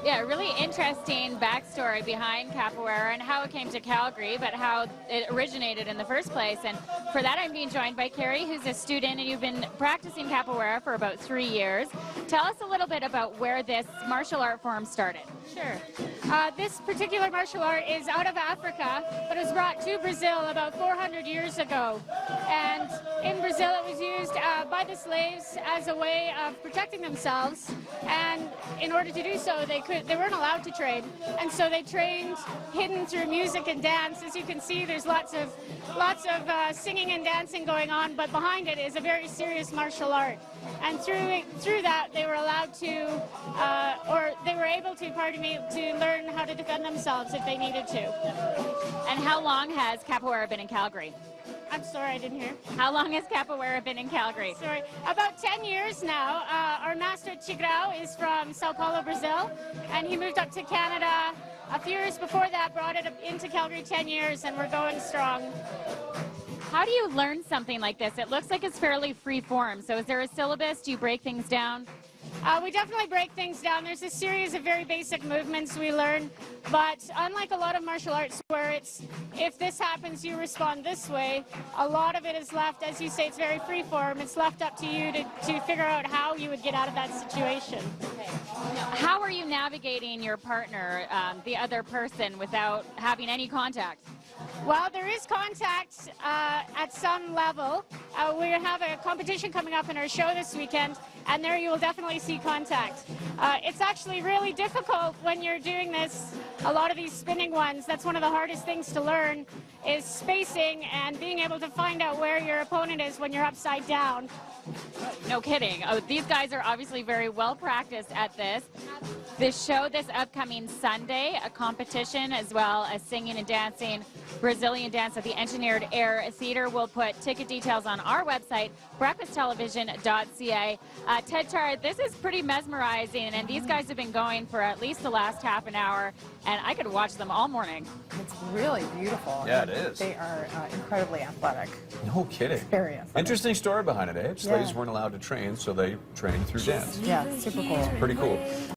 Yeah, really interesting backstory behind capoeira and how it came to Calgary, but how it originated in the first place. And for that, I'm being joined by Carrie, who's a student, and you've been practicing capoeira for about 3 years. Tell us a little bit about where this martial art form started. Sure. This particular martial art is out of Africa, but it was brought to Brazil about 400 years ago. And in Brazil, it was used by the slaves as a way of protecting themselves. And in order to do so, they weren't allowed to train. And so they trained hidden through music and dance. As you can see, there's lots of singing and dancing going on, but behind it is a very serious martial art. And through that, they were allowed to, or they were able to, pardon me, to learn how to defend themselves if they needed to. And how long has capoeira been in Calgary? I'm sorry, I didn't hear. How long has capoeira been in Calgary? Sorry, about 10 years now. Our master Tigrão is from Sao Paulo, Brazil, and he moved up to Canada a few years before that, brought it into Calgary 10 years, and we're going strong. How do you learn something like this? It looks like it's fairly free form. So is there a syllabus? Do you break things down? We definitely break things down. There's a series of very basic movements we learn, but unlike a lot of martial arts where it's, if this happens, you respond this way, a lot of it is left, as you say, it's very free form. It's left up to you to figure out how you would get out of that situation. Okay. How are you navigating your partner, the other person, without having any contact? Well, there is contact at some level. We have a competition coming up in our show this weekend, and there you will definitely see contact. It's actually really difficult when you're doing this, a lot of these spinning ones. That's one of the hardest things to learn, is spacing and being able to find out where your opponent is when you're upside down. No kidding. Oh, these guys are obviously very well practiced at this. This show this upcoming Sunday, a competition as well as singing and dancing, Brazilian dance at the Engineered Air Theater. We'll put ticket details on our website, breakfasttelevision.ca. Ted Char, this is pretty mesmerizing, and these guys have been going for at least the last half an hour, and I could watch them all morning. It's really beautiful. Yeah, it is. They are incredibly athletic. No kidding. Very athletic. Interesting story behind it, eh? Slaves weren't allowed to train, so they trained through dance. Yeah, super cool. Pretty cool.